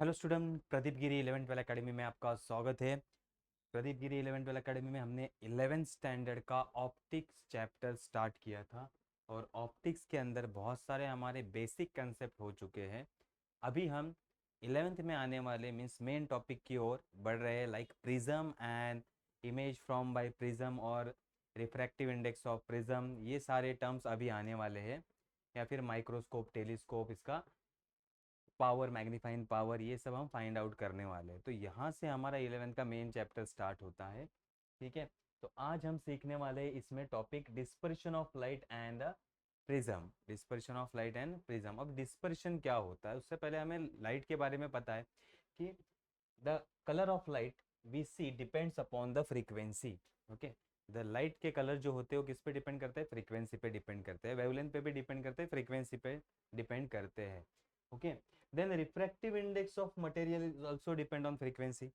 Hello student, Pradeep गिरी 11th वाला academy में आपका स्वागत है। प्रदीप गिरी 11th वाला अकेडमी में हमने 11th स्टैंडर्ड का ऑप्टिक्स चैप्टर स्टार्ट किया था और ऑप्टिक्स के अंदर बहुत सारे हमारे बेसिक कंसेप्ट हो चुके हैं। अभी हम 11th में आने वाले मीन्स मेन टॉपिक की ओर बढ़ रहे हैं, like prism and image from by prism और रिफ्रैक्टिव इंडेक्स ऑफ प्रिज्म। ये सारे टर्म्स अभी आने वाले हैं, या फिर माइक्रोस्कोप, टेलीस्कोप, इसका पावर, मैग्नीफाइंग पावर, ये सब हम फाइंड आउट करने वाले हैं। तो यहाँ से हमारा 11th का मेन चैप्टर स्टार्ट होता है। ठीक है, तो आज हम सीखने वाले हैं इसमें topic dispersion of light and prism. Dispersion of light and prism. अब डिस्पर्शन क्या होता है, उससे पहले हमें लाइट के बारे में पता है कि the colour of light we see depends upon the frequency. Okay, the light के कलर जो होते हैं वो किस पे डिपेंड करते हैं? फ्रीक्वेंसी पे डिपेंड करते हैं। वेवलेंथ पे भी डिपेंड करते हैं, फ्रीक्वेंसी पे डिपेंड करते हैं। Okay, then refractive index of material is also depend on frequency.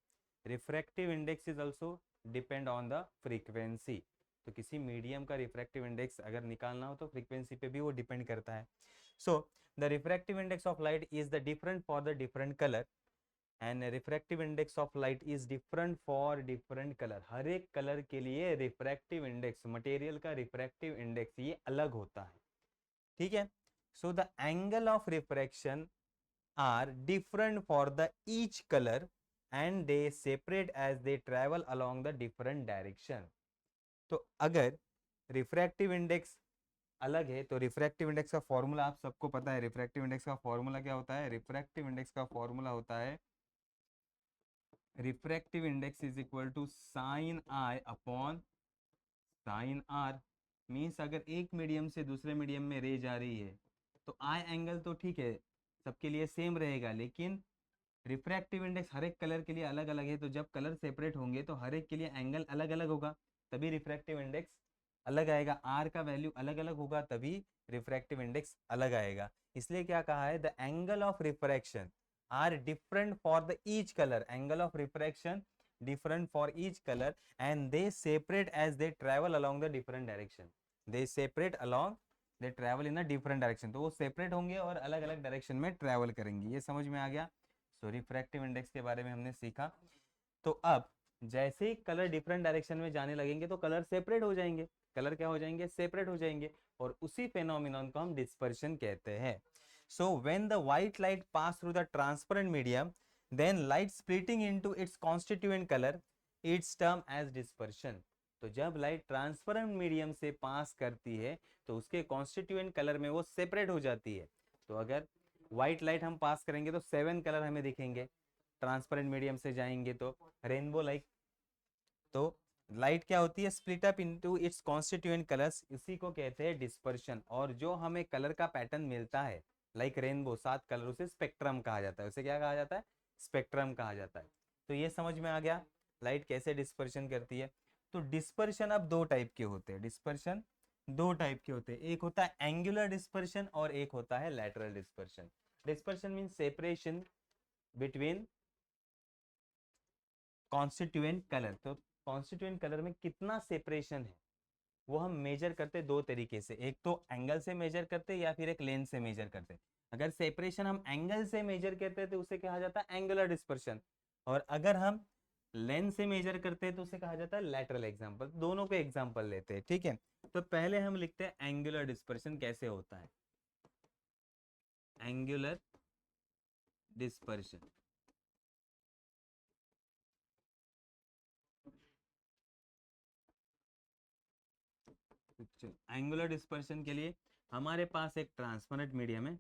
Refractive index is also depend on the frequency. तो किसी मीडियम का रिफ्रैक्टिव इंडेक्स अगर निकालना हो तो फ्रीक्वेंसी पे भी वो डिपेंड करता है। So the refractive index of light is the different for the different colour and refractive index of light is different for different colour. हर एक कलर के लिए रिफ्रैक्टिव इंडेक्स, मटेरियल का रिफ्रैक्टिव इंडेक्स ये अलग होता है। ठीक है, so the angle of refraction are different for the each color and they separate as they travel along the different direction. तो अगर रिफ्रैक्टिव इंडेक्स अलग है तो रिफ्रैक्टिव इंडेक्स का फॉर्मूला आप सबको पता है। रिफ्रैक्टिव इंडेक्स का फॉर्मूला क्या होता है? रिफ्रैक्टिव इंडेक्स का फॉर्मूला होता है refractive index is equal to sine I upon sine R. Means अगर एक मीडियम से दूसरे मीडियम में रे जा रही है तो आई एंगल तो ठीक है सबके लिए सेम रहेगा, लेकिन रिफ्रैक्टिव इंडेक्स हर एक कलर के लिए अलग अलग है। तो जब कलर सेपरेट होंगे तो हर एक के लिए एंगल अलग अलग होगा, तभी रिफ्रैक्टिव इंडेक्स अलग आएगा। आर का वैल्यू अलग अलग होगा तभी रिफ्रैक्टिव इंडेक्स अलग आएगा। इसलिए क्या कहा है? The angle of refraction are different for the each colour. Angle of refraction different for each color and they separate as they travel along the different direction. They separate along, they travel in a different direction. तो वो separate होंगे और अलग अलग direction में travel करेंगे। ये समझ में आ गया? सो रिफ्रैक्टिव इंडेक्स के बारे में हमने सीखा। तो अब जैसे ही कलर डिफरेंट डायरेक्शन में जाने लगेंगे तो कलर सेपरेट हो जाएंगे। कलर क्या हो जाएंगे? सेपरेट हो जाएंगे। और उसी फेनोमेनन को हम डिस्पर्शन कहते हैं। So when the white light pass through the transparent medium then light splitting into its constituent colour, its term as dispersion. तो जब लाइट ट्रांसपेरेंट मीडियम से पास करती है तो उसके कॉन्स्टिट्यूएंट कलर में वो सेपरेट हो जाती है। तो अगर व्हाइट लाइट हम पास करेंगे तो 7 कलर हमें दिखेंगे, ट्रांसपेरेंट मीडियम से जाएंगे तो रेनबो लाइक। तो लाइट क्या होती है? Split up into its constituent colours, इसी को कहते हैं डिस्पर्शन। और जो हमें कलर का पैटर्न मिलता है लाइक रेनबो 7 कलर, उसे स्पेक्ट्रम कहा जाता है। उसे क्या कहा जाता है? स्पेक्ट्रम कहा जाता है। तो ये समझ में आ गया लाइट कैसे डिस्पर्शन करती है। तो डिस्पर्शन अब दो टाइप के होते हैं। डिस्पर्शन दो टाइप के होते हैं, एक होता है एंगुलर डिस्पर्शन और एक होता है lateral dispersion. Dispersion mean separation between constituent colour. तो कॉन्स्टिट्यूएंट कलर में कितना सेपरेशन है वो हम मेजर करते दो तरीके से, एक तो एंगल से मेजर करते या फिर एक लेंथ से मेजर करते। अगर सेपरेशन हम एंगल से मेजर करते हैं तो उसे कहा जाता है एंगुलर डिस्पर्शन, और अगर हम लेंथ से मेजर करते हैं तो उसे कहा जाता है लैटरल। एग्जांपल, दोनों को एग्जांपल लेते हैं। ठीक है, तो पहले हम लिखते हैं एंगुलर डिस्पर्शन कैसे होता है। एंगुलर डिस्पर्शन, एंगुलर डिस्पर्शन के लिए हमारे पास एक ट्रांसपेरेंट मीडियम है।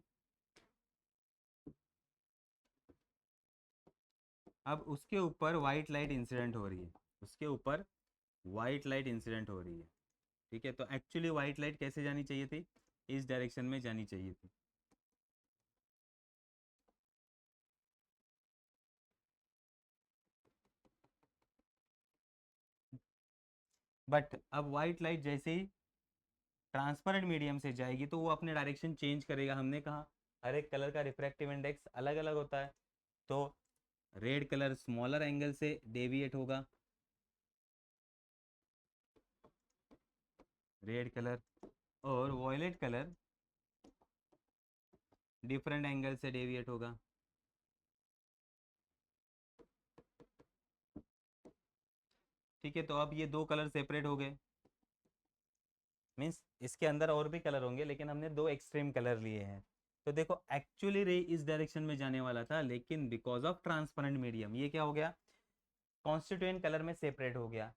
अब उसके ऊपर व्हाइट लाइट इंसिडेंट हो रही है, उसके ऊपर व्हाइट लाइट इंसिडेंट हो रही है। ठीक है, तो एक्चुअली व्हाइट लाइट कैसे जानी चाहिए थी? इस डायरेक्शन में जानी चाहिए थी। बट अब व्हाइट लाइट जैसे ही ट्रांसपेरेंट मीडियम से जाएगी तो वो अपने डायरेक्शन चेंज करेगा। हमने कहा हर एक कलर का रिफ्रैक्टिव इंडेक्स अलग अलग होता है। तो रेड कलर स्मॉलर एंगल से डेविएट होगा, रेड कलर, और वॉयलेट कलर डिफरेंट एंगल से डेविएट होगा। ठीक है, तो अब ये दो कलर सेपरेट हो गए, मीन्स इसके अंदर और भी कलर होंगे लेकिन हमने दो एक्सट्रीम कलर लिए हैं। तो देखो एक्चुअली रे इस डायरेक्शन में जाने वाला था, लेकिन बिकॉज ऑफ ट्रांसपेरेंट मीडियम ये क्या हो गया, कॉन्स्टिट्यूएंट कलर में सेपरेट हो गया,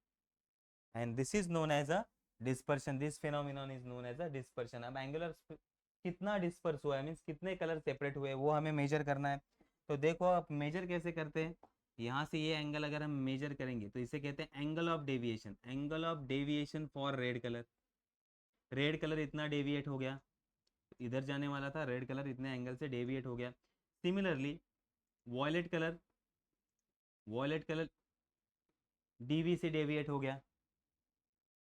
and this is known as a dispersion, this phenomenon is known as a dispersion. अब एंगुलर कितना डिस्पर्स हुआ है, मीन्स कितने कलर सेपरेट हुए वो हमें मेजर करना है। तो देखो आप मेजर कैसे करते हैं, यहाँ से ये एंगल अगर हम मेजर करेंगे तो इसे कहते हैं angle of deviation, angle of deviation for red colour. Red colour इतना डेविएट हो गया, इधर जाने वाला था, रेड कलर इतने एंगल से डेविएट हो गया। Similarly violet colour, violet colour DV से डेविएट हो गया।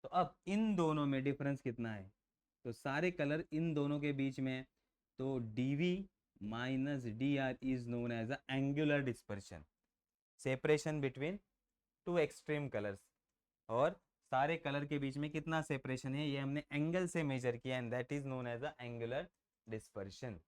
तो अब इन दोनों में डिफरेंस कितना है, तो सारे कलर इन दोनों के बीच में है, तो dv minus D R is known as a angular dispersion, separation between two extreme colours. और सारे कलर के बीच में कितना सेपरेशन है ये हमने एंगल से मेजर किया, and that is known as a angular dispersion.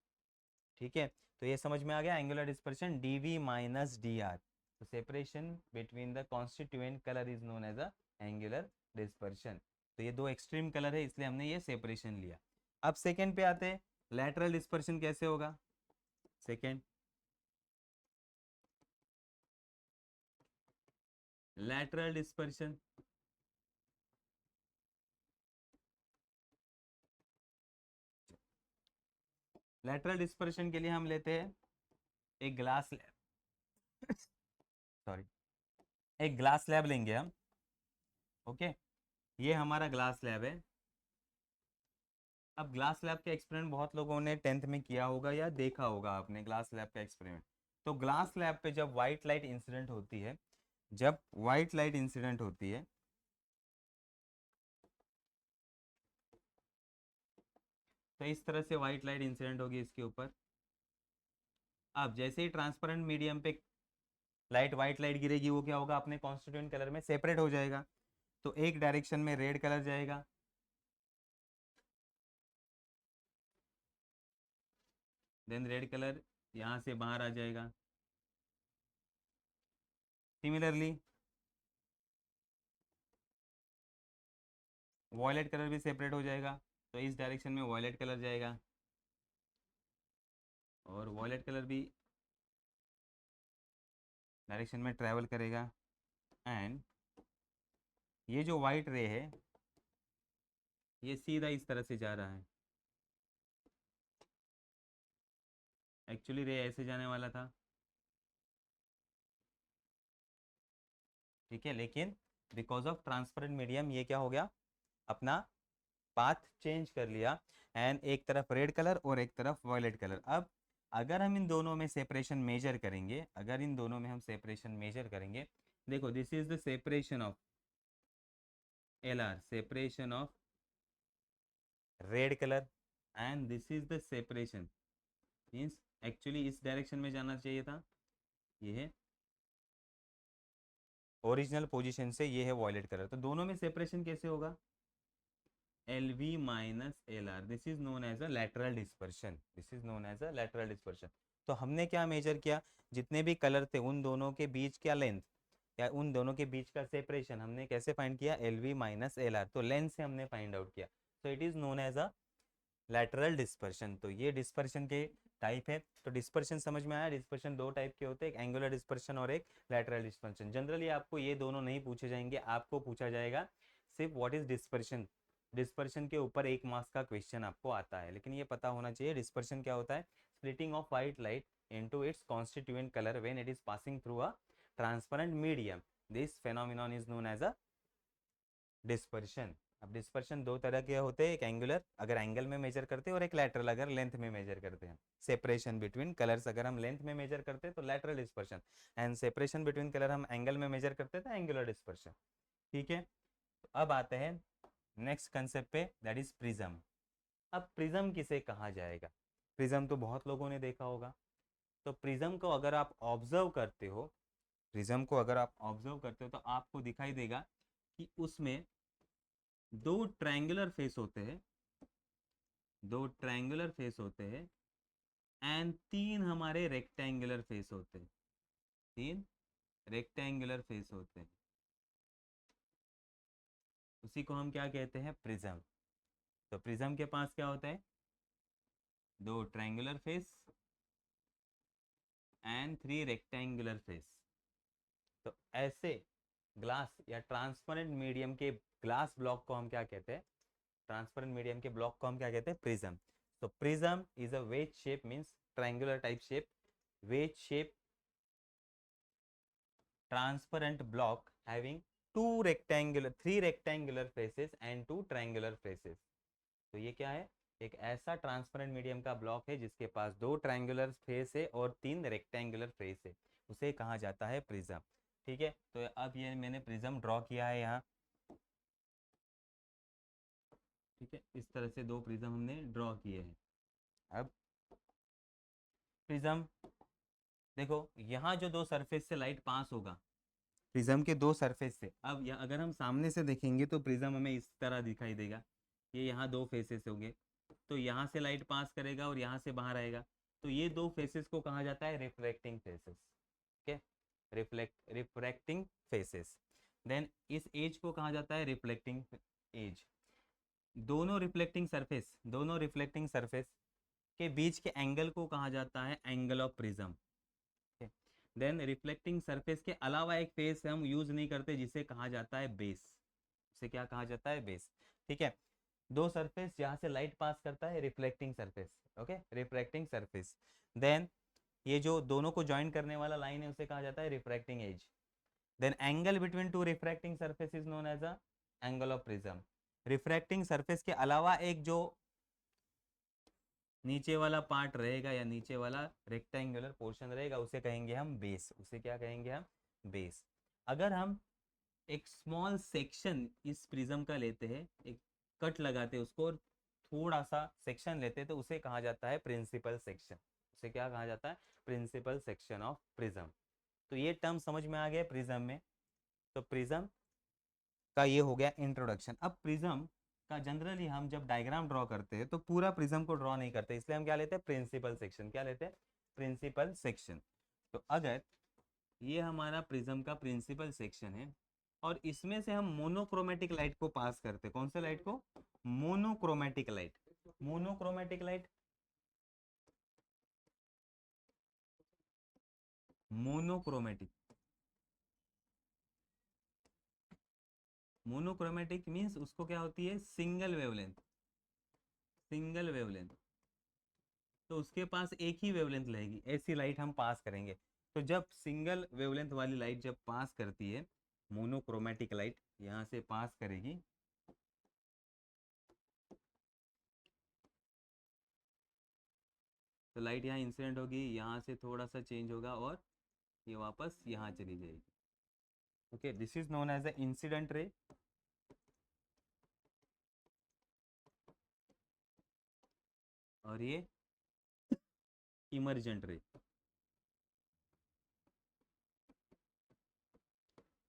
ठीक है, तो ये समझ में आ गया, angular dispersion dv minus D r. तो separation between the constituent colour is known as a angular dispersion. तो ये दो एक्सट्रीम कलर है इसलिए हमने ये सेपरेशन लिया। अब सेकंड पे आते हैं, लैटरल डिस्पर्शन कैसे होगा। Second, lateral dispersion, lateral dispersion के लिए हम लेते हैं एक ग्लास सॉरी, एक ग्लास स्लैब लेंगे हम। ओके, ये हमारा ग्लास स्लैब है। अब ग्लास स्लैब का एक्सपेरिमेंट बहुत लोगों ने 10th में किया होगा या देखा होगा आपने ग्लास स्लैब का एक्सपेरिमेंट। तो ग्लास स्लैब पे जब वाइट लाइट इंसिडेंट होती है, जब वाइट लाइट इंसिडेंट होती है, तो इस तरह से वाइट लाइट इंसिडेंट होगी इसके ऊपर। अब जैसे ही ट्रांसपेरेंट मीडियम पे लाइट, वाइट लाइट गिरेगी, वो क्या होगा, अपने कॉन्स्टिट्यूएंट कलर में सेपरेट हो जाएगा। तो एक डायरेक्शन में रेड कलर जाएगा, देन रेड कलर यहाँ से बाहर आ जाएगा। सिमिलरली वॉयलेट कलर भी सेपरेट हो जाएगा, तो इस डायरेक्शन में वॉयलेट कलर जाएगा, और वॉयलेट कलर भी डायरेक्शन में ट्रैवल करेगा। एंड ये जो वाइट रे है ये सीधा इस तरह से जा रहा है, एक्चुअली रे ऐसे जाने वाला था। ठीक है, लेकिन बिकॉज ऑफ ट्रांसपेरेंट मीडियम ये क्या हो गया, अपना पाथ चेंज कर लिया, एंड एक तरफ रेड कलर और एक तरफ वॉयलेट कलर। अब अगर हम इन दोनों में सेपरेशन मेजर करेंगे, अगर इन दोनों में हम सेपरेशन मेजर करेंगे, देखो this is the separation of L R, separation of red colour, and this is the separation, means actually इस डायरेक्शन में जाना चाहिए था, ये है ओरिजिनल पोजीशन से, ये है वॉयलेट कलर। तो दोनों में सेपरेशन कैसे होगा, L V minus L R, this is known as a lateral dispersion, this is known as a lateral dispersion. तो हमने क्या मेजर किया, जितने भी कलर थे उन दोनों के बीच क्या लेंथ, या उन दोनों के बीच का सेपरेशन हमने कैसे फाइंड किया, L V minus L R, तो लेंथ से हमने फाइंड आउट किया। तो it is known as a lateral dispersion. तो ये डिस्पर्शन के टाइप है। तो डिस्पर्शन समझ में आया, डिस्पर्शन दो टाइप के होते हैं, एक एंगुलर डिस्पर्शन और एक लैटरल डिस्पर्शन। जनरली आपको ये दोनों नहीं पूछे जाएंगे, आपको पूछा जाएगा सिर्फ व्हाट इज डिस्पर्शन, डिस्पर्शन के ऊपर एक मार्क्स का क्वेश्चन आपको आता है, लेकिन ये पता होना चाहिए डिस्पर्शन क्या होता है, splitting of white light into its constituent colour when it is passing through a transparent medium, this phenomenon is known as a dispersion. अब डिस्पर्शन दो तरह के होते हैं, एक एंगुलर अगर एंगल में मेजर करते हैं, और एक लैटरल अगर लेंथ में मेजर करते हैं। सेपरेशन बिटवीन कलर्स अगर हम लेंथ में मेजर करते हैं तो lateral dispersion, and separation between colour हम एंगल में मेजर करते हैं तो एंगुलर डिस्पर्शन। ठीक है, तो अब आते हैं नेक्स्ट कंसेप्ट पे, दैट इज प्रिज्म। अब प्रिज्म किसे कहा जाएगा, प्रिज्म तो बहुत लोगों ने देखा होगा। तो प्रिज्म को अगर आप ऑब्जर्व करते हो, प्रिज्म को अगर आप ऑब्जर्व करते हो तो आपको दिखाई देगा कि उसमें दो ट्रायंगुलर फेस होते हैं, दो ट्रायंगुलर फेस होते हैं, एंड तीन हमारे रेक्टेंगुलर फेस होते हैं, तीन रेक्टेंगुलर फेस होते हैं। उसी को हम क्या कहते हैं, प्रिज्म। तो प्रिज्म के पास क्या होता है, दो triangular face and three rectangular face. तो ऐसे ग्लास या ट्रांसपेरेंट मीडियम के ग्लास ब्लॉक को हम क्या कहते हैं, ट्रांसपेरेंट मीडियम के ब्लॉक को हम क्या कहते हैं, प्रिज्म। तो prism is a veg shape, means triangular type shape, veg shape transparent block having three rectangular faces and two triangular faces। तो ये क्या है, एक ऐसा ट्रांसपेरेंट मीडियम का ब्लॉक है जिसके पास दो ट्रायंगुलर फेस है और तीन रेक्टेंगुलर फेस है, उसे कहा जाता है प्रिज्म। ठीक है, तो अब ये मैंने प्रिज्म ड्रॉ किया है यहाँ। ठीक है, इस तरह से दो प्रिज्म हमने ड्रॉ किए हैं। अब प्रिज्म देखो, यहाँ जो दो सरफेस से लाइट पास होगा, प्रिज्म के दो सरफेस से, अब अगर हम सामने से देखेंगे तो प्रिज्म हमें इस तरह दिखाई देगा। ये यहाँ दो फेसेस होंगे, तो यहाँ से लाइट पास करेगा और यहाँ से बाहर आएगा, तो ये दो फेसेस को कहा जाता है रिफ्लेक्टिंग फेसेस। ठीक है, रिफ्रैक्टिंग फेसेस। देन इस एज को कहा जाता है रिफ्लेक्टिंग एज। दोनों रिफ्लेक्टिंग सरफेस के बीच के एंगल को कहा जाता है angle of prism. Then reflecting surface के अलावा एक फेस हम यूज नहीं करते जिसे कहा जाता है बेस। उसे क्या कहा जाता है, बेस। ठीक है, दो सरफेस जहां से लाइट पास करता है, reflecting surface. Okay, refracting surface. Then ये जो दोनों को ज्वाइन करने वाला लाइन है उसे कहा जाता है refracting edge. Then angle between two refracting surface is known as a angle of prism. Refracting surface के अलावा एक जो नीचे वाला पार्ट रहेगा या नीचे वाला रेक्टेंगुलर पोर्शन रहेगा उसे कहेंगे हम बेस। उसे क्या कहेंगे हम, बेस। अगर हम एक स्मॉल सेक्शन इस प्रिज्म का लेते हैं, एक कट लगाते हैं उसको और थोड़ा सा सेक्शन लेते हैं, तो उसे कहा जाता है प्रिंसिपल सेक्शन। उसे क्या कहा जाता है, प्रिंसिपल सेक्शन ऑफ प्रिज्म। तो ये टर्म समझ में आ गया प्रिज्म में। तो प्रिज्म का ये हो गया इंट्रोडक्शन। अब प्रिज्म का जनरली हम जब डायग्राम ड्रॉ करते हैं तो पूरा प्रिज्म को ड्रॉ नहीं करते, इसलिए हम क्या लेते हैं, प्रिंसिपल सेक्शन। क्या लेते हैं, प्रिंसिपल सेक्शन। तो अगर ये हमारा प्रिज्म का प्रिंसिपल सेक्शन है और इसमें से हम मोनोक्रोमेटिक लाइट को पास करते हैं, कौन से लाइट को, monochromatic light. Monochromatic light, monochromatic, monochromatic means उसको क्या होती है, सिंगल वेवलेंथ। सिंगल वेवलेंथ, तो उसके पास एक ही वेवलेंथ रहेगी, ऐसी लाइट हम पास करेंगे। तो जब सिंगल वेवलेंथ वाली लाइट जब पास करती है, मोनोक्रोमेटिक लाइट यहाँ से पास करेगी, तो लाइट यहाँ इंसिडेंट होगी, यहाँ से थोड़ा सा चेंज होगा और ये वापस यहाँ चली जाएगी। Okay, this is known as a incident ray. और ये इमर्जेंट रे,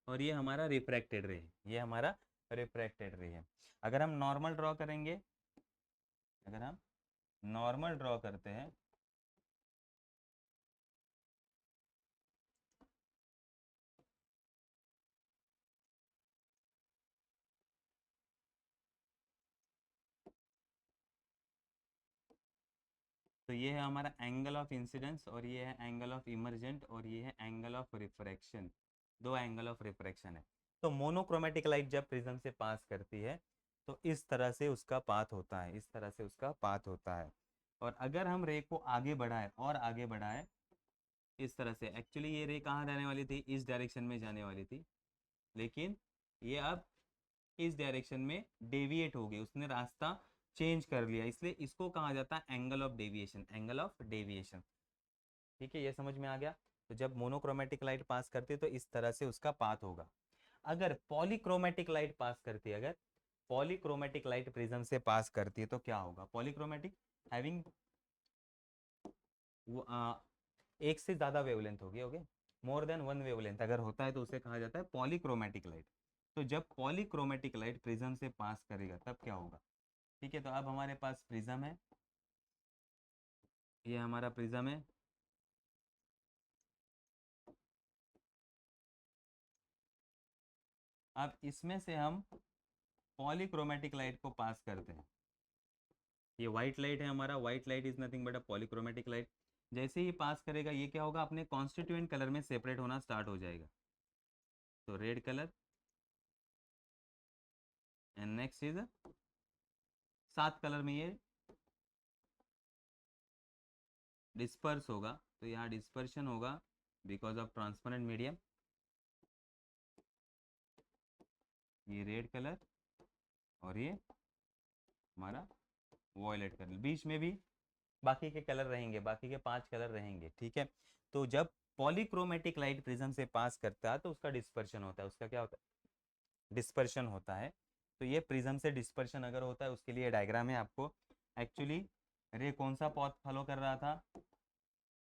और ये हमारा रिफ्रैक्टेड रे है। ये हमारा रिफ्रैक्टेड रे है। अगर हम नॉर्मल ड्रॉ करेंगे, अगर हम नॉर्मल ड्रॉ करते हैं, तो ये है हमारा एंगल ऑफ इंसिडेंस और ये है एंगल ऑफ इमर्जेंट और ये है एंगल ऑफ रिफ्रैक्शन। दो एंगल ऑफ रिफ्रैक्शन है। तो मोनोक्रोमेटिक लाइट जब प्रिज्म से पास करती है तो इस तरह से उसका पाथ होता है, इस तरह से उसका पाथ होता है। और अगर हम रे को आगे बढ़ाएं और आगे बढ़ाएं इस तरह से, एक्चुअली ये रे कहाँ जाने वाली थी, इस डायरेक्शन में जाने वाली थी, लेकिन ये अब इस डायरेक्शन में डेविएट हो गई, उसने रास्ता चेंज कर लिया, इसलिए इसको कहा जाता है angle of deviation. Angle of deviation. ठीक है, ये समझ में आ गया। तो जब मोनोक्रोमेटिक लाइट पास करती है तो इस तरह से उसका पाथ होगा। अगर पॉलीक्रोमेटिक लाइट पास करती है, अगर पॉलीक्रोमेटिक लाइट प्रिज्म से पास करती है तो क्या होगा, पॉलीक्रोमेटिक हैविंग एक से ज्यादा वेवलेंथ होगी। Okay, more than one wavelength अगर होता है तो उसे कहा जाता है पॉलीक्रोमेटिक लाइट। तो जब पॉलीक्रोमेटिक लाइट प्रिज्म से पास करेगा तब क्या होगा। ठीक है, तो अब हमारे पास प्रिज्म है, ये हमारा प्रिज्म है। अब इसमें से हम पॉलीक्रोमेटिक लाइट को पास करते हैं, ये व्हाइट लाइट है हमारा, white light is nothing but a polychromatic light. जैसे ही पास करेगा ये क्या होगा, अपने कॉन्स्टिट्यूएंट कलर में सेपरेट होना स्टार्ट हो जाएगा। तो red colour and next is 7 colour में ये डिस्पर्स होगा। तो यहाँ डिस्पर्शन होगा बिकॉज ऑफ ट्रांसपेरेंट मीडियम, ये रेड कलर और ये हमारा वॉयलेट कलर, बीच में भी बाकी के कलर रहेंगे, बाकी के 5 कलर रहेंगे, ठीक है। तो जब पॉलीक्रोमेटिक लाइट प्रिज्म से पास करता है तो उसका डिस्पर्शन होता है, उसका क्या होता है, डिस्पर्शन होता है। तो ये प्रिज्म से डिस्पर्शन अगर होता है उसके लिए डायग्राम है आपको। एक्चुअली रे कौन सा पाथ फॉलो कर रहा था,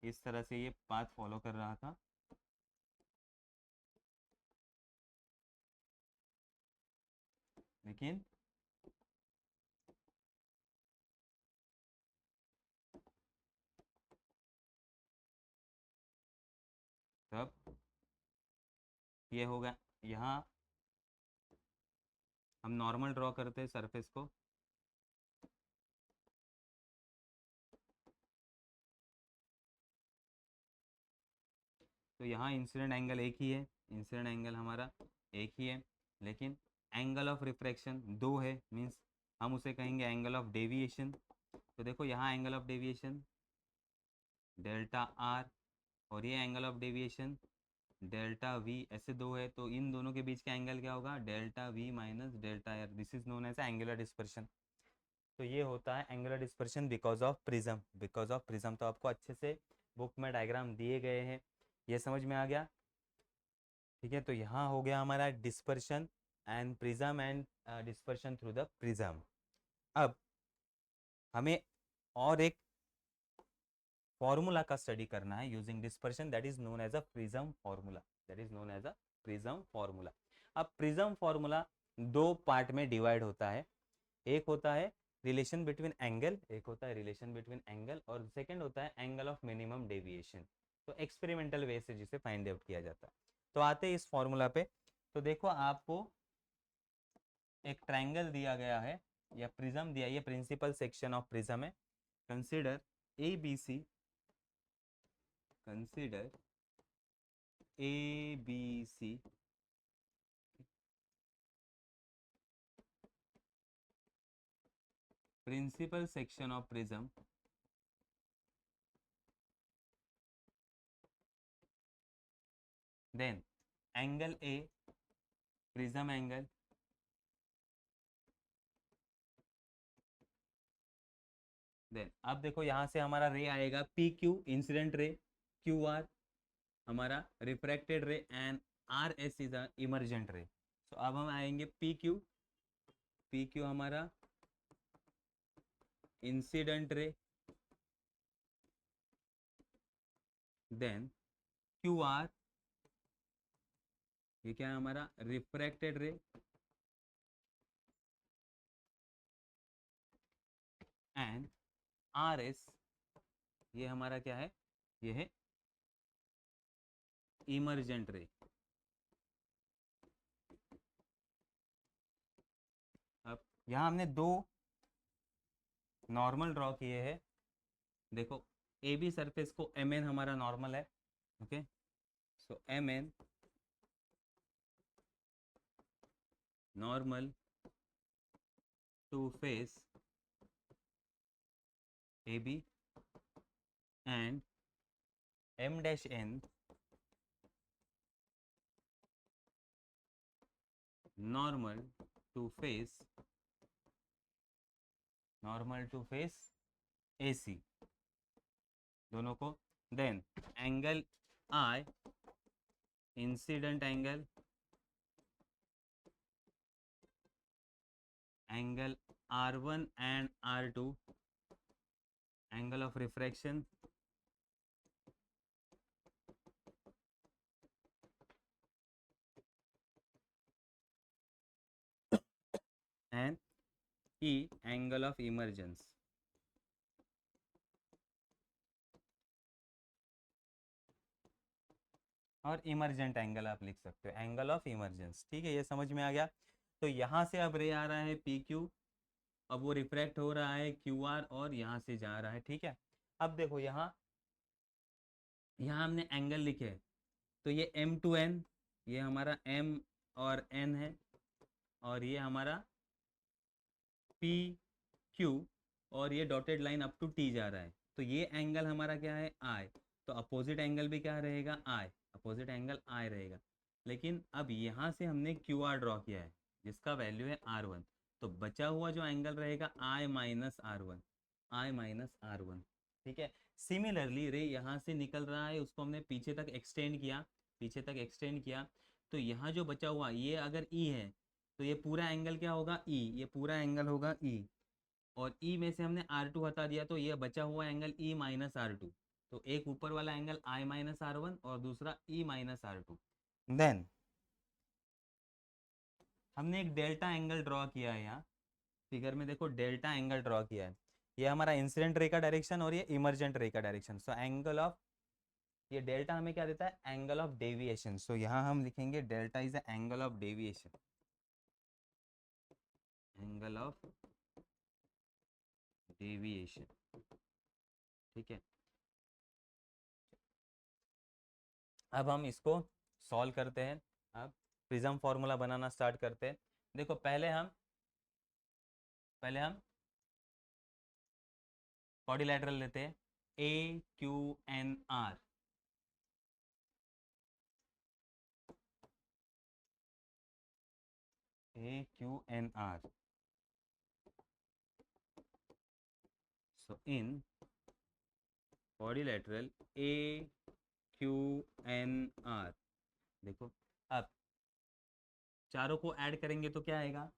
इस तरह से ये पाथ फॉलो कर रहा था, लेकिन तब ये होगा, यहाँ हम नॉर्मल ड्रॉ करते हैं सरफेस को, तो यहाँ इंसिडेंट एंगल एक ही है, इंसिडेंट एंगल हमारा एक ही है, लेकिन एंगल ऑफ रिफ्रैक्शन दो है, मीन्स हम उसे कहेंगे एंगल ऑफ डेविएशन। तो देखो यहाँ angle of deviation delta R, और ये angle of deviation delta we, ऐसे दो है, तो इन दोनों के बीच का एंगल क्या होगा, delta V minus delta R, this is known as angular dispersion. तो ये होता है angular dispersion because of prism, because of prism. तो आपको अच्छे से बुक में डायग्राम दिए गए हैं, ये समझ में आ गया, ठीक है। तो यहाँ हो गया हमारा dispersion and prism and dispersion through the prism. अब हमें और एक फॉर्मूला का स्टडी करना है using dispersion, that is known as a prism formula, that is known as a prism formula. अब प्रिज्म फॉर्मूला दो पार्ट में डिवाइड होता है, एक होता है रिलेशन बिटवीन एंगल, एक होता है रिलेशन बिटवीन एंगल, और सेकंड होता है एंगल ऑफ मिनिमम डेविएशन। तो एक्सपेरिमेंटल वे से जिसे फाइंड आउट किया जाता है। तो आते हैं इस फॉर्मूला पे। तो देखो आपको एक ट्रायंगल दिया गया है या प्रिज्म दिया, ये प्रिंसिपल सेक्शन ऑफ प्रिज्म है। Consider A B C, consider A B C principal section of prism, then angle A prism angle, then अब देखो यहाँ से हमारा रे आएगा P Q incident ray, Q R हमारा refracted ray, and R S is a emergent ray. तो अब हम आएंगे पी क्यू, पी क्यू हमारा incident ray, then Q R ये क्या है हमारा refracted ray, and R S ये हमारा क्या है, ये है इमर्जेंट रे। अब यहाँ हमने दो नॉर्मल ड्रॉ किए हैं, देखो ए बी सरफेस को एम एन हमारा नॉर्मल है, okay. So M N normal to face A B, and M dash N normal to face, normal to face A C, दोनों को। Then angle I incident angle, angle R1 and R2 angle of refraction, and E angle of emergence. और emergent angle आप लिख सकते हो, angle of emergence, ठीक है, ये समझ में आ गया। तो यहाँ से अब रे आ रहा है पी क्यू, अब वो रिफ्रैक्ट हो रहा है क्यू आर और यहाँ से जा रहा है, ठीक है। अब देखो यहाँ यहाँ हमने एंगल लिखे हैं, तो ये एम टू एन, ये हमारा एम और एन है, और ये हमारा पी क्यू, और ये dotted line up to T जा रहा है, तो ये एंगल हमारा क्या है, आई। तो अपोजिट एंगल भी क्या रहेगा, आई, अपोजिट एंगल आई रहेगा। लेकिन अब यहाँ से हमने क्यू आर ड्रॉ किया है जिसका वैल्यू है आर वन, तो बचा हुआ जो एंगल रहेगा I minus R one, I minus R one, ठीक है। सिमिलरली रे यहाँ से निकल रहा है, उसको हमने पीछे तक एक्सटेंड किया, पीछे तक एक्सटेंड किया, तो यहाँ जो बचा हुआ ये अगर ई है, तो ये पूरा एंगल क्या होगा, ई, ये पूरा एंगल होगा ई, और ई में से हमने आर टू हटा दिया, तो ये बचा हुआ angle E minus R two. तो एक ऊपर वाला angle I minus R one और दूसरा E minus R two. Then हमने एक डेल्टा एंगल ड्रॉ किया है, यहाँ फिगर में देखो डेल्टा एंगल ड्रॉ किया है, ये हमारा इंसिडेंट रे का डायरेक्शन और ये इमर्जेंट रे का डायरेक्शन। सो एंगल ऑफ, ये डेल्टा हमें क्या देता है, एंगल ऑफ डेविएशन। सो यहाँ हम लिखेंगे delta is the angle of deviation, angle of deviation, ठीक है। अब हम इसको सॉल्व करते हैं, अब प्रिज्म फार्मूला बनाना स्टार्ट करते हैं। देखो पहले हम क्वाड्रिलैटरल लेते हैं, ए Q N R, A Q N are. So in quadrilateral A Q N are, देखो अब चारों को ऐड करेंगे तो क्या आएगा,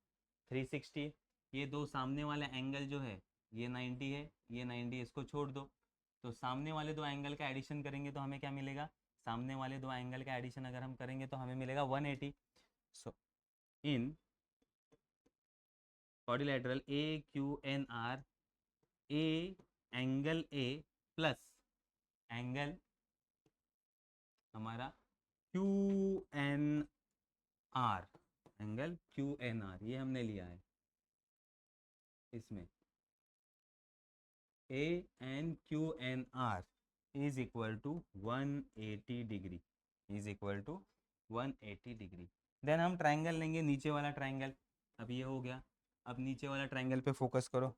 360। ये दो सामने वाला एंगल जो है ये 90 है, ये 90, इसको छोड़ दो, तो सामने वाले दो एंगल का एडिशन करेंगे तो हमें क्या मिलेगा, सामने वाले दो एंगल का एडिशन अगर हम करेंगे तो हमें मिलेगा 180। So in quadrilateral A Q N R, A angle A plus angle हमारा Q N R, angle Q N R ये हमने लिया है, इसमें A N Q N R is equal to 180 degree, is equal to 180 degree. Then हम triangle लेंगे, नीचे वाला ट्राइंगल, अब ये हो गया। अब नीचे वाला ट्राइंगल पे फोकस करो,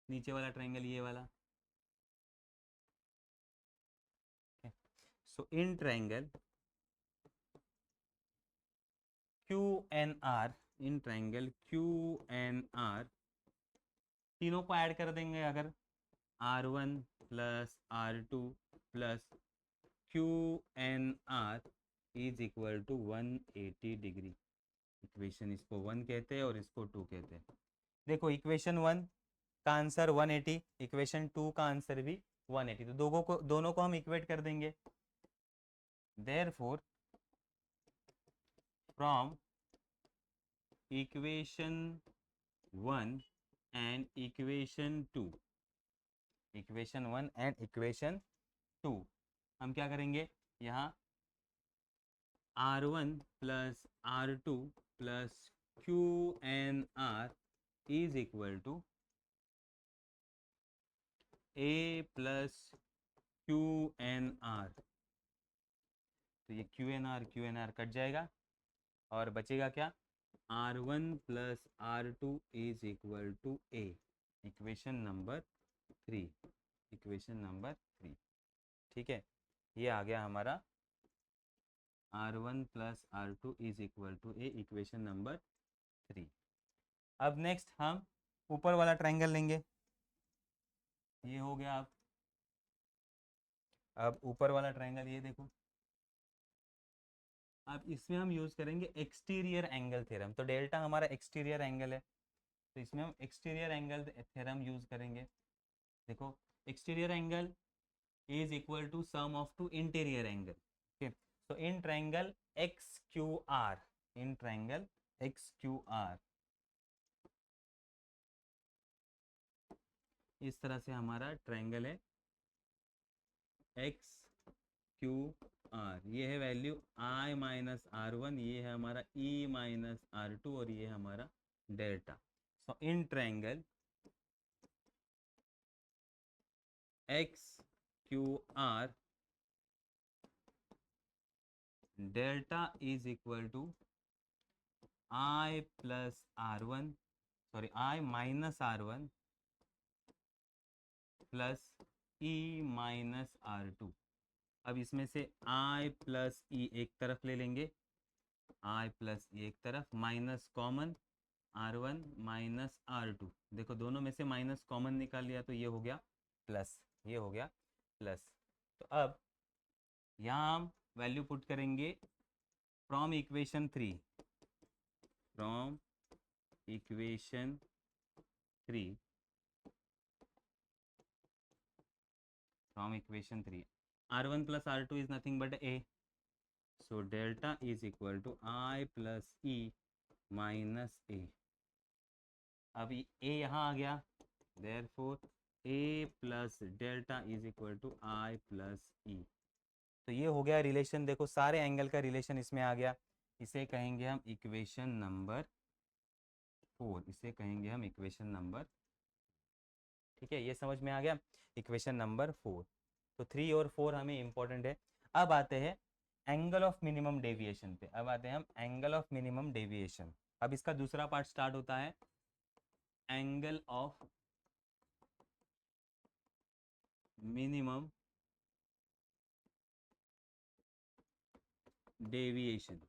नीचे वाला ट्राइंगल ये वाला। So in triangle Q N R, in triangle Q N R, तीनों को ऐड कर देंगे अगर, R one plus R two plus Q N R is equal to 180 degree. Equation इसको 1 कहते हैं और इसको 2 कहते हैं। देखो इक्वेशन 1 का आंसर 180, इक्वेशन 2 का आंसर भी 180, तो दोनों को हम इक्वेट कर देंगे। Therefore from equation 1 and equation 2, equation 1 and equation 2 हम क्या करेंगे, यहाँ R1 plus R2 plus Q N R is equal to A plus Q N R. तो ये क्यू एन आर कट जाएगा और बचेगा क्या, R1 plus R2 is equal to A, equation number 3, equation number 3, ठीक है। ये आ गया हमारा R1 plus R2 is equal to A, equation number 3। अब नेक्स्ट हम ऊपर वाला ट्रायंगल लेंगे, ये हो गया। अब ऊपर वाला ट्रायंगल ये देखो, अब इसमें हम यूज करेंगे एक्सटीरियर एंगल थ्योरम। तो डेल्टा हमारा एक्सटीरियर एंगल है, तो इसमें हम एक्सटीरियर एंगल थ्योरम यूज करेंगे। देखो exterior angle is equal to sum of two interior angle, okay. So in triangle X Q R, in triangle X Q R, इस तरह से हमारा ट्रायंगल है एक्स क्यू आर, ये है value I minus R one, ये है हमारा ई माइनस आर टू, और ये है हमारा delta. So in triangle X Q R, delta is equal to I plus R one, sorry I minus R one plus E minus R two. अब इसमें से आई प्लस ई एक तरफ ले लेंगे, आई प्लस ई एक तरफ, minus common R one minus R two. देखो दोनों में से माइनस कॉमन निकाल लिया तो ये हो गया प्लस, ये हो गया प्लस. तो अब यहाँ हम वैल्यू पुट करेंगे from equation three, from equation three, from equation three, r1 plus r2 is nothing but a, so delta is equal to I plus e minus a. अब a यहाँ आ गया, therefore a plus delta is equal to I plus e. तो ये हो गया relation. देखो सारे angle का रिलेशन इसमें आ गया. इसे कहेंगे हम इक्वेशन नंबर 4, इसे कहेंगे हम इक्वेशन नंबर. ठीक है, ये समझ में आ गया इक्वेशन नंबर 4. तो 3 और 4 हमें इंपॉर्टेंट है. अब आते हैं एंगल ऑफ मिनिमम डेविएशन पे. अब आते हैं हम एंगल ऑफ मिनिमम डेविएशन. अब इसका दूसरा पार्ट स्टार्ट होता है एंगल ऑफ मिनिमम डेविएशन.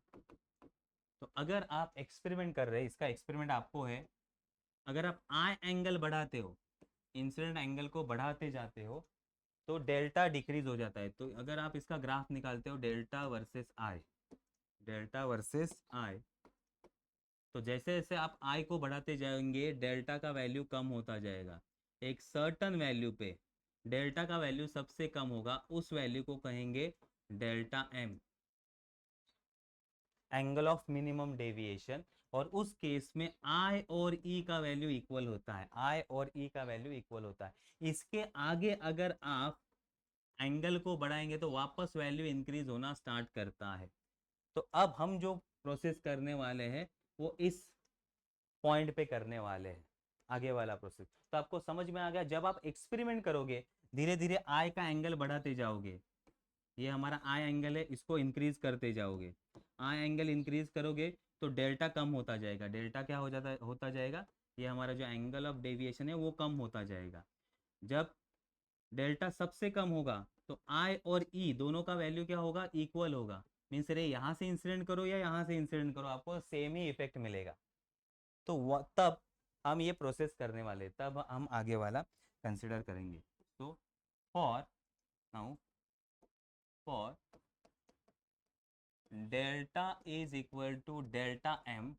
तो अगर आप एक्सपेरिमेंट कर रहे हैं, इसका एक्सपेरिमेंट आपको है, अगर आप आई एंगल बढ़ाते हो, इंसिडेंट एंगल को बढ़ाते जाते हो, तो डेल्टा डिक्रीज हो जाता है. तो अगर आप इसका ग्राफ निकालते हो delta versus I, delta versus I, तो जैसे जैसे आप आई को बढ़ाते जाएंगे डेल्टा का वैल्यू कम होता जाएगा. एक सर्टन वैल्यू पे डेल्टा का वैल्यू सबसे कम होगा, उस वैल्यू को कहेंगे delta M, angle of minimum deviation. और उस केस में आई और ई का वैल्यू इक्वल होता है, आई और ई का वैल्यू इक्वल होता है. इसके आगे अगर आप एंगल को बढ़ाएंगे तो वापस वैल्यू इंक्रीज होना स्टार्ट करता है. तो अब हम जो प्रोसेस करने वाले हैं वो इस पॉइंट पे करने वाले हैं, आगे वाला प्रोसेस. तो आपको समझ में आ गया. जब आप एक्सपेरिमेंट करोगे धीरे धीरे आई का एंगल बढ़ाते जाओगे, ये हमारा आई एंगल है, इसको इंक्रीज करते जाओगे, आई एंगल इंक्रीज करोगे तो डेल्टा कम होता जाएगा. डेल्टा क्या होता जाएगा, ये हमारा जो एंगल ऑफ डेविएशन है वो कम होता जाएगा. जब डेल्टा सबसे कम होगा तो आई और ई दोनों का वैल्यू क्या होगा, इक्वल होगा. मीन्स रे यहाँ से इंसिडेंट करो या यहाँ से इंसिडेंट करो आपको सेम ही इफेक्ट मिलेगा. तो तब हम ये प्रोसेस करने वाले, तब हम आगे वाला कंसिडर करेंगे. तो for now, for delta is equal to delta M,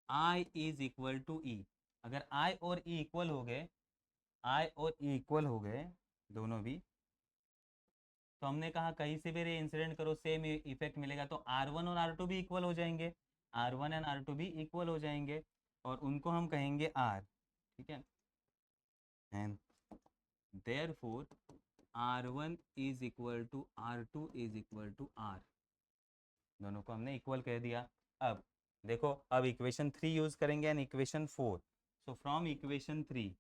I is equal to E. अगर आई और ई इक्वल हो गए, आई और ई इक्वल हो गए दोनों भी, तो हमने कहा कहीं से भी रे इंसिडेंट करो सेम इफेक्ट मिलेगा. तो R1 और R2 भी इक्वल हो जाएंगे, R1 एंड R2 भी इक्वल हो जाएंगे, और उनको हम कहेंगे R. ठीक है, and therefore R1 is equal to R2 is equal to R. दोनों को हमने इक्वल कह दिया. अब देखो, अब इक्वेशन 3 यूज करेंगे and equation 4. So from equation 3,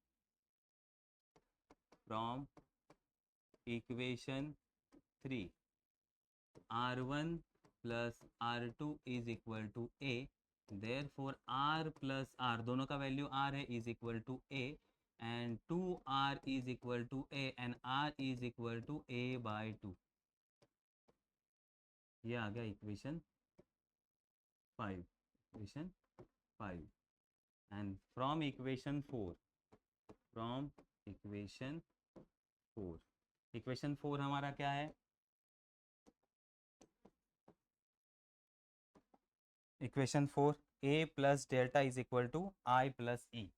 from equation 3, R1 plus R2 is equal to A. Therefore R plus R, दोनों का वैल्यू R है, is equal to A, and 2R is equal to A, and R is equal to A by 2. ये आ गया equation 5, equation 5. And from equation 4, from equation 4, equation 4 हमारा क्या है, equation 4 a plus delta is equal to I plus E.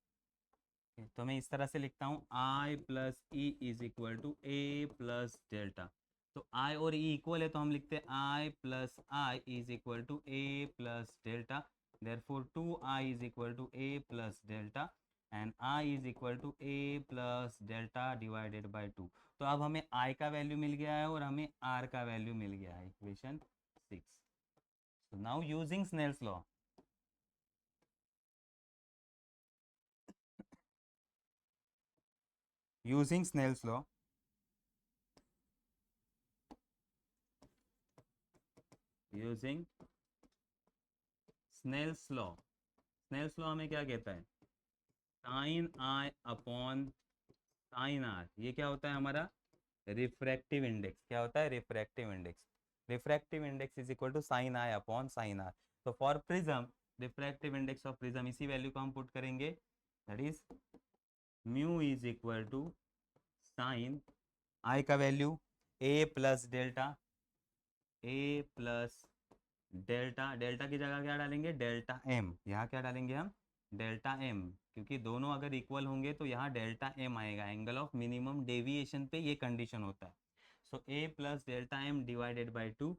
तो मैं इस तरह से लिखता हूँ I plus E is equal to A plus delta. तो आई और ई इक्वल है तो हम लिखते हैं I plus I is equal to A plus delta. Therefore 2i is equal to A plus delta, and I is equal to A plus delta divided by 2। तो अब हमें आई का वैल्यू मिल गया है और हमें आर का वैल्यू मिल गया है, equation 6। So now using Snell's law, using Snell's law, using Snell's law, Snell's law हमें क्या कहता है, sine I upon sine R, ये क्या होता है हमारा रिफ्रैक्टिव इंडेक्स। क्या होता है, refractive index. Refractive index is equal to sine I upon sine R. तो for prism, refractive index of prism, इसी वैल्यू को हम पुट करेंगे, that is mu is equal to sine I का value A plus delta, A plus delta, delta की जगह क्या डालेंगे, डेल्टा एम। यहाँ क्या डालेंगे हम, डेल्टा एम, क्योंकि दोनों अगर इक्वल होंगे तो यहाँ डेल्टा एम आएगा, एंगल ऑफ मिनिमम डेविएशन पे ये कंडीशन होता है। So A plus delta M divided by 2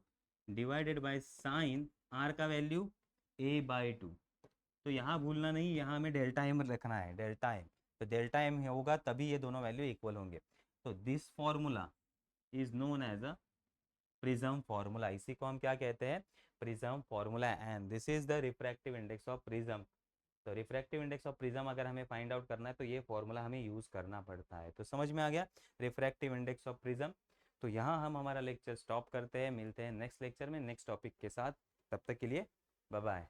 divided by sine R का वैल्यू ए बाई 2। तो यहाँ भूलना नहीं, यहाँ हमें डेल्टा एम रखना है, डेल्टा एम। तो डेल्टा एम होगा तभी ये दोनों वैल्यू इक्वल होंगे। तो this formula is known as a prism formula. इसी को हम क्या कहते हैं, prism formula. And this is the refractive index of prism. तो रिफ्रैक्टिव इंडेक्स ऑफ प्रिज्म अगर हमें फाइंड आउट करना है तो ये फॉर्मूला हमें यूज करना पड़ता है। तो समझ में आ गया रिफ्रैक्टिव इंडेक्स ऑफ प्रिज्म। तो यहाँ हम हमारा लेक्चर स्टॉप करते हैं, मिलते हैं नेक्स्ट लेक्चर में नेक्स्ट टॉपिक के साथ। तब तक के लिए बाय बाय।